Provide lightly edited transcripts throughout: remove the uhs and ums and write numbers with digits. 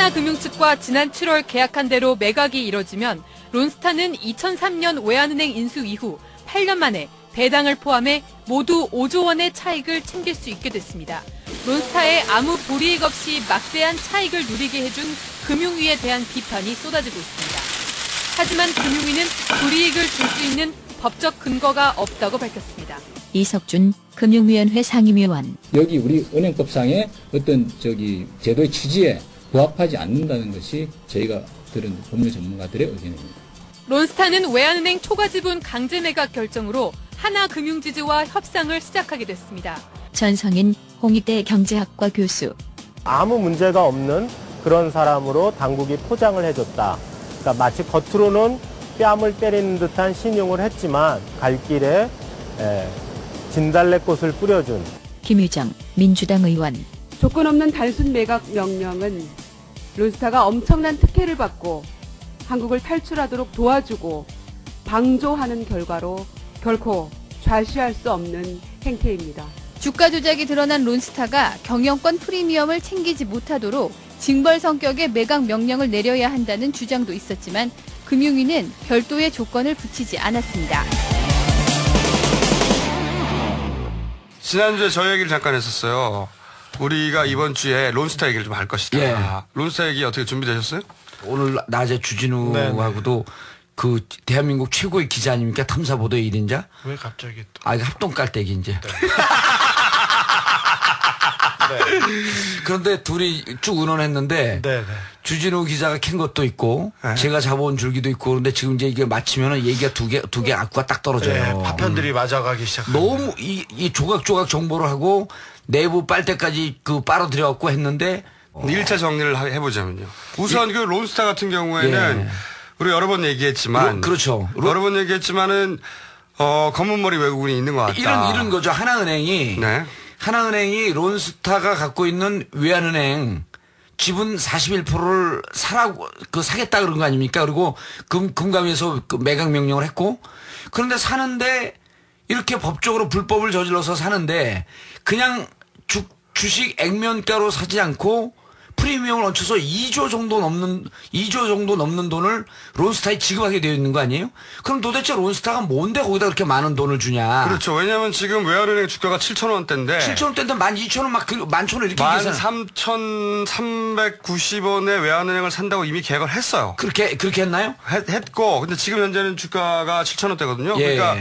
하나금융 측과 지난 7월 계약한 대로 매각이 이뤄지면 론스타는 2003년 외환은행 인수 이후 8년 만에 배당을 포함해 모두 5조 원의 차익을 챙길 수 있게 됐습니다. 론스타에 아무 불이익 없이 막대한 차익을 누리게 해준 금융위에 대한 비판이 쏟아지고 있습니다. 하지만 금융위는 불이익을 줄 수 있는 법적 근거가 없다고 밝혔습니다. 이석준 금융위원회 상임위원. 여기 우리 은행법상의 어떤 제도의 취지에 부합하지 않는다는 것이 저희가 들은 법률 전문가들의 의견입니다. 론스타는 외환은행 초과지분 강제 매각 결정으로 하나금융지주와 협상을 시작하게 됐습니다. 전성인 홍익대 경제학과 교수. 아무 문제가 없는 그런 사람으로 당국이 포장을 해줬다. 그러니까 마치 겉으로는 뺨을 때리는 듯한 신용을 했지만 갈 길에 진달래꽃을 뿌려준. 김유정 민주당 의원. 조건 없는 단순 매각 명령은 론스타가 엄청난 특혜를 받고 한국을 탈출하도록 도와주고 방조하는 결과로 결코 좌시할 수 없는 행태입니다. 주가 조작이 드러난 론스타가 경영권 프리미엄을 챙기지 못하도록 징벌 성격의 매각 명령을 내려야 한다는 주장도 있었지만 금융위는 별도의 조건을 붙이지 않았습니다. 지난주에 저 얘기를 잠깐 했었어요. 우리가 이번 주에 론스타 얘기를 좀 할 것이다. 예. 론스타 얘기 어떻게 준비되셨어요? 오늘 낮에 주진우하고도 그 대한민국 최고의 기자 아닙니까? 탐사보도의 1인자? 왜 갑자기 또? 아, 이거 합동 깔때기 이제. 네. 네. 그런데 둘이 쭉 의논했는데 주진우 기자가 캔 것도 있고 제가 잡아온 줄기도 있고 그런데 지금 이제 이게 마치면은 얘기가 두 개 악구가 딱 떨어져요. 네, 파편들이 맞아가기 시작합니다. 너무 이 조각조각 정보를 하고 내부 빨대까지 빨아들여갖고 했는데 1차 정리를 해보자면요. 우선 그 론스타 같은 경우에는 우리 여러 번 얘기했지만 그렇죠. 여러 번 얘기했지만은 검은머리 외국인이 있는 것 같다. 이런 거죠. 하나은행이 론스타가 갖고 있는 외환은행 지분 41%를 사겠다 그런 거 아닙니까? 그리고 금감위에서 매각 명령을 했고 그런데 사는데 이렇게 법적으로 불법을 저질러서 사는데 그냥 주식 액면가로 사지 않고 프리미엄을 얹혀서 2조 정도 넘는 돈을 론스타에 지급하게 되어 있는 거 아니에요? 그럼 도대체 론스타가 뭔데 거기다 그렇게 많은 돈을 주냐? 그렇죠. 왜냐면 지금 외환은행 주가가 7,000원대인데 7,000원대인데 12,000원 만천원 이렇게 계산. 13,390원에 외환은행을 산다고 이미 계약을 했어요. 그렇게 했나요? 했고 근데 지금 현재는 주가가 7,000원대거든요. 예. 그러니까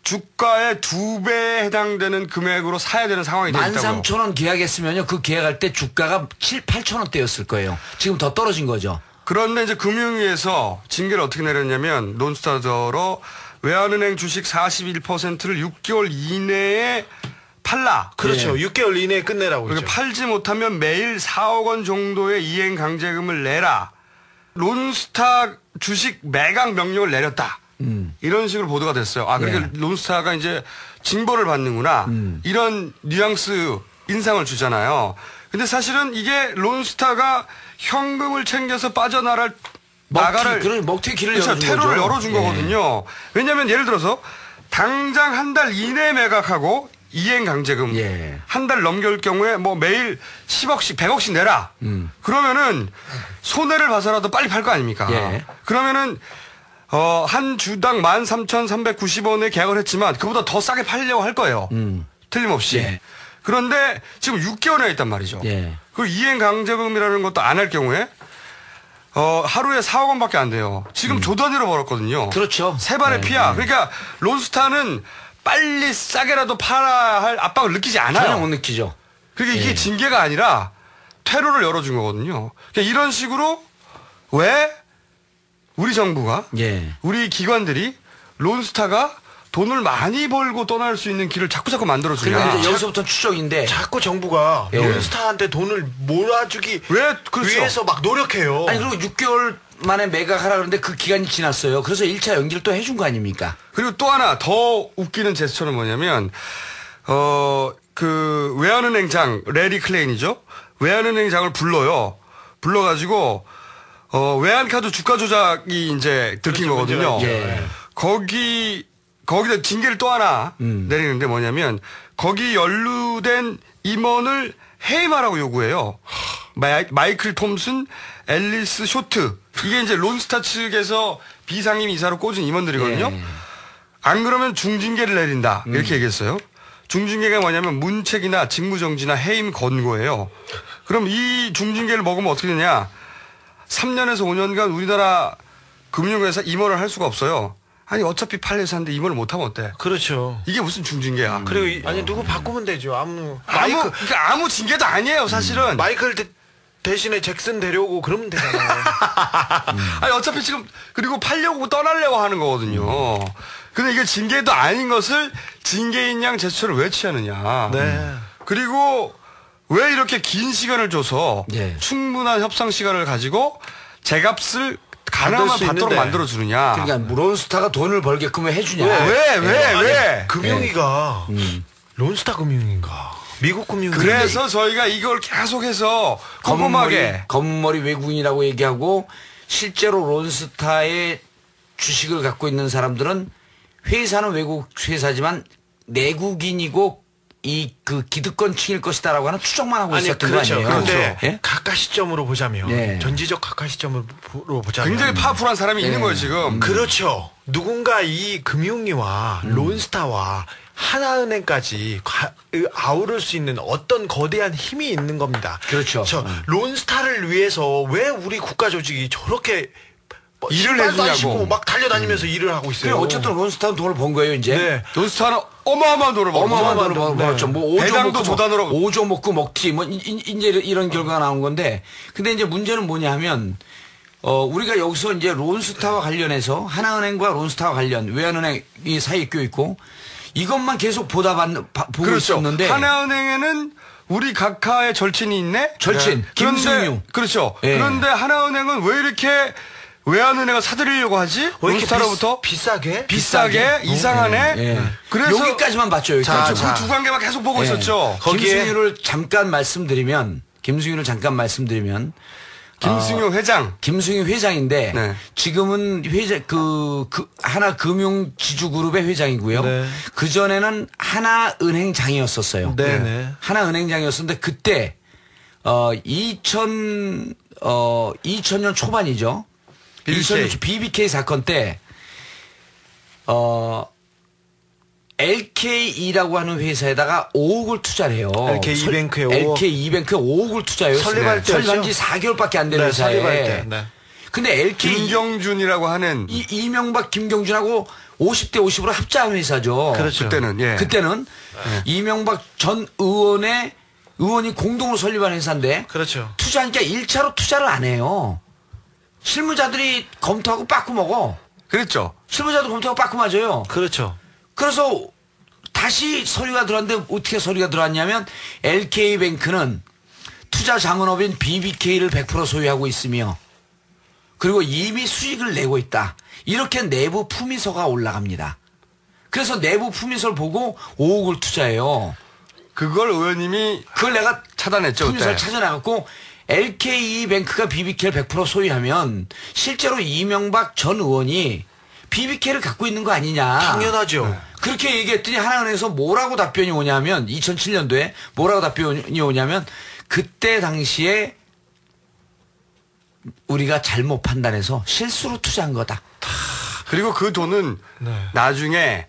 주가의 2배에 해당되는 금액으로 사야 되는 상황이 되어 있다고요. 13,000원 계약했으면요. 그 계약할 때 주가가 8,000원대였을 거예요. 지금 더 떨어진 거죠. 그런데 이제 금융위에서 징계를 어떻게 내렸냐면 론스타더러 외환은행 주식 41%를 6개월 이내에 팔라. 그렇죠. 6개월 이내에 끝내라고 그러죠. 팔지 못하면 매일 4억 원 정도의 이행 강제금을 내라. 론스타 주식 매각 명령을 내렸다. 이런 식으로 보도가 됐어요. 그러니까 론스타가 이제 징벌을 받는구나. 이런 뉘앙스 인상을 주잖아요. 근데 사실은 이게 론스타가 현금을 챙겨서 빠져나갈 먹튀 길을 그렇죠. 열어준 테러를 거죠. 열어준 거거든요. 왜냐하면 예를 들어서 당장 한 달 이내에 매각하고 이행 강제금 한 달 넘겨올 경우에 뭐 매일 10억씩 100억씩 내라. 그러면은 손해를 봐서라도 빨리 팔 거 아닙니까? 그러면은 한 주당 13,390원에 계약을 했지만 그보다 더 싸게 팔려고 할 거예요. 틀림없이. 그런데 지금 6개월에 있단 말이죠. 그 이행 강제금이라는 것도 안 할 경우에 하루에 4억 원밖에 안 돼요. 지금 조 단위로 벌었거든요. 그렇죠. 세 발의 피야. 그러니까 론스타는 빨리 싸게라도 팔아야 할 압박을 느끼지 않아요. 전혀 못 느끼죠. 그러니까 이게 징계가 아니라 퇴로를 열어준 거거든요. 그러니까 이런 식으로 왜 우리 정부가 우리 기관들이 론스타가 돈을 많이 벌고 떠날 수 있는 길을 자꾸 만들어주냐. 그러니까 이제 여기서부터 추적인데 자꾸 정부가 론스타한테 돈을 몰아주기 위해서 막 노력해요. 아니 그리고 6개월 만에 매각하라 그러는데 그 기간이 지났어요. 그래서 1차 연기를 또 해준 거 아닙니까? 그리고 또 하나 더 웃기는 제스처는 뭐냐면 그 외환은행장 레리 클레인이죠. 외환은행장을 불러가지고 외환카드 주가 조작이 이제 들킨 거거든요. 거기다 징계를 또 하나 내리는데 뭐냐면 거기 연루된 임원을 해임하라고 요구해요. 마이클 톰슨, 앨리스 쇼트. 이게 이제 론스타 측에서 비상임 이사로 꽂은 임원들이거든요. 예. 안 그러면 중징계를 내린다. 이렇게 얘기했어요. 중징계가 뭐냐면 문책이나 직무정지나 해임 권고예요. 그럼 이 중징계를 먹으면 어떻게 되냐. 3년에서 5년간 우리나라 금융회사 임원을 할 수가 없어요. 아니 어차피 팔려서하는데 임원을 못하면 어때? 그렇죠. 이게 무슨 중징계야. 그리고 아니 누구 바꾸면 되죠. 그러니까 아무 징계도 아니에요 사실은. 마이클 대신에 잭슨 데려오고 그러면 되잖아요. 아니 어차피 지금 그리고 팔려고 떠나려고 하는 거거든요. 근데 이게 징계도 아닌 것을 징계인 양 제스처를 왜 취하느냐. 네. 그리고 왜 이렇게 긴 시간을 줘서 네. 충분한 협상 시간을 가지고 제값을 가나마 받도록 만들어주느냐. 그러니까 론스타가 돈을 벌게끔 해주냐. 왜? 금융위가 론스타 금융인가? 미국 금융위. 그래서 저희가 이걸 계속해서 꼼꼼하게 검은머리 외국인이라고 얘기하고 실제로 론스타의 주식을 갖고 있는 사람들은 회사는 외국 회사지만 내국인이고 그 기득권층일 것이다라고 하는 추정만 하고 있었던 거 아니에요? 그런데 예? 각하 시점으로 보자면 전지적 각하 시점으로 보자면 굉장히 파워풀한 사람이 있는 거예요 지금. 그렇죠. 누군가 이 금융위와 론스타와 하나은행까지 아우를 수 있는 어떤 거대한 힘이 있는 겁니다. 그렇죠. 론스타를 위해서 왜 우리 국가 조직이 저렇게 일을 해주냐고 막 달려다니면서 일을 하고 있어요. 어쨌든 론스타는 돈을 번 거예요 이제. 네. 론스타는 어마어마한 돈을 벌었죠. 어마어마한 돈을 벌었죠. 뭐 5조 조단으로 5조 먹고 먹튀 뭐 이제 이런 결과가 나온 건데, 근데 이제 문제는 뭐냐면 우리가 여기서 이제 론스타와 관련해서 하나은행과 론스타와 관련 외환은행이 사이에 껴 있고 이것만 계속 보고 그렇죠. 있었는데 하나은행에는 우리 각하의 절친이 있네. 절친 김승유. 그렇죠. 예. 그런데 하나은행은 왜 이렇게 외환은행을 사들이려고 하지? 론스타로부터 비싸게 이상하네. 예. 그래서 여기까지만 봤죠. 여기까지. 그 두 관계만 계속 보고 있었죠. 김승유를 잠깐 말씀드리면 김승유 회장. 김승유 회장인데 네. 지금은 하나 금융지주그룹의 회장이고요. 네. 그 전에는 하나은행장이었었어요. 네. 하나은행장이었었는데 그때 2000년 초반이죠. BBK 사건 때 LKE라고 하는 회사에다가 5억을 투자를 해요. LKE뱅크에 5억을 투자해요. 설립한 지 4개월밖에 안 된 회사에. 근데 LK 김경준이라고 하는 이명박 김경준하고 50대 50으로 합작한 회사죠. 그렇죠. 그때는 이명박 전 의원이 공동으로 설립한 회사인데 그렇죠. 투자하니까 1차로 투자를 안 해요. 실무자들이 검토하고 빠꾸 먹어. 그랬죠. 실무자도 검토하고 빠꾸 맞아요. 그렇죠. 그래서 다시 서류가 들어왔는데 어떻게 서류가 들어왔냐면 LK뱅크는 투자 자문업인 BBK를 100% 소유하고 있으며 그리고 이미 수익을 내고 있다. 이렇게 내부 품위서가 올라갑니다. 그래서 내부 품위서를 보고 5억을 투자해요. 그걸 의원님이 그걸 내가 차단했죠. 품위서를 찾아나갔고 LK뱅크가 BBK를 100% 소유하면 실제로 이명박 전 의원이 BBK를 갖고 있는 거 아니냐. 당연하죠. 그렇게 얘기했더니 하나은행에서 뭐라고 답변이 오냐면 2007년도에 뭐라고 답변이 오냐면 그때 당시에 우리가 잘못 판단해서 실수로 투자한 거다. 그리고 그 돈은 나중에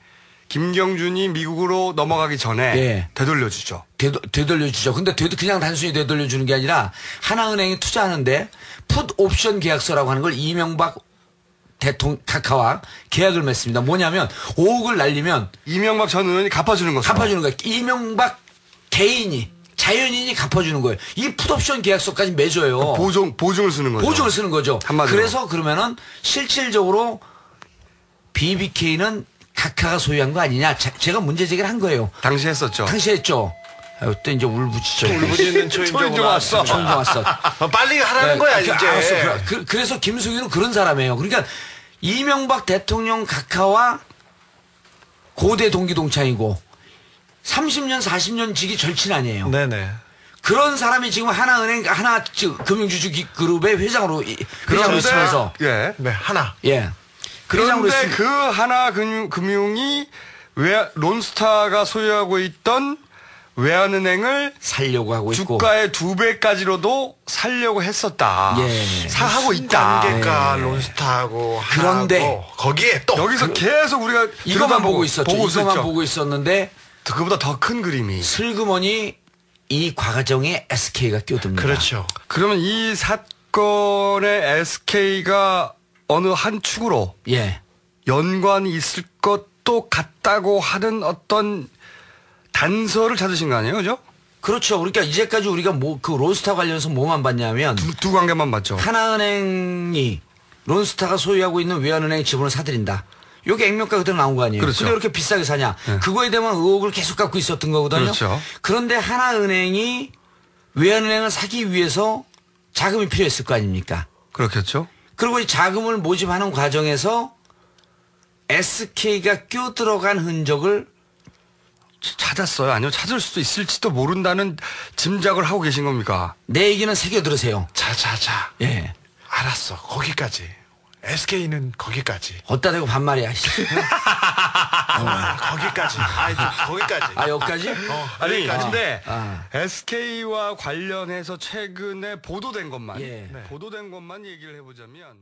김경준이 미국으로 넘어가기 전에 되돌려주죠. 되돌려주죠. 근데 그냥 단순히 되돌려주는 게 아니라 하나은행이 투자하는데 풋 옵션 계약서라고 하는 걸 이명박 각하와 계약을 맺습니다. 뭐냐면 5억을 날리면 이명박 전 의원이 갚아주는 거죠. 갚아주는 거예요. 이명박 개인이 자연인이 갚아주는 거예요. 이 풋옵션 계약서까지 맺어요. 보증을 쓰는 거죠. 보증을 쓰는 거죠. 한마디로. 그래서 그러면은 실질적으로 BBK는 각하가 소유한 거 아니냐. 제가 문제 제기를 한 거예요. 당시 했었죠. 당시 했죠. 그때 이제 울부짖죠. 울부짖는 초인종 왔어. 빨리 하라는 거야 이제. 알았어. 그래서 김승유는 그런 사람이에요. 그러니까 이명박 대통령 각하와 고대 동기동창이고 30년 40년 지기 절친 아니에요. 네네. 그런 사람이 지금 하나은행 금융주주 그룹의 회장으로 있으면서 하나. 그런데 그 하나 금융이 왜 론스타가 소유하고 있던 외환은행을 살려고 하고 있고 주가의 2배까지로도 살려고 했었다. 예. 사하고 있다. 관계가 예. 론스타하고 그런데 하나하고 거기에 또 여기서 계속 우리가 이것만 보고 있었죠. 이것만 있었죠. 보고 있었는데 그보다 더 큰 그림이. 슬그머니 이 과정에 SK가 끼어듭니다. 그렇죠. 그러면 이 사건에 SK가 어느 한 축으로 예. 연관이 있을 것도 같다고 하는 어떤 단서를 찾으신 거 아니에요, 그죠? 그렇죠. 그러니까 이제까지 우리가 그 론스타 관련해서 뭐만 봤냐면 두 관계만 봤죠. 하나은행이 론스타가 소유하고 있는 외환은행 지분을 사들인다. 요게 액면가 그대로 나온 거 아니에요. 그렇죠. 근데 이렇게 비싸게 사냐. 네. 그거에 대한 의혹을 계속 갖고 있었던 거거든요. 그렇죠. 그런데 하나은행이 외환은행을 사기 위해서 자금이 필요했을 거 아닙니까? 그렇겠죠. 그리고 이 자금을 모집하는 과정에서 SK가 끼어들어간 흔적을 찾았어요? 아니요, 찾을 수도 있을지도 모른다는 짐작을 하고 계신 겁니까? 내 얘기는 새겨 들으세요. 자자자. 예. 알았어. 거기까지. SK는 거기까지. 어디다 대고 반말이야. 거기까지. 거기까지. 아, 여기까지? 아니, 근데 아. SK와 관련해서 최근에 보도된 것만, 예. 보도된 것만 얘기를 해보자면.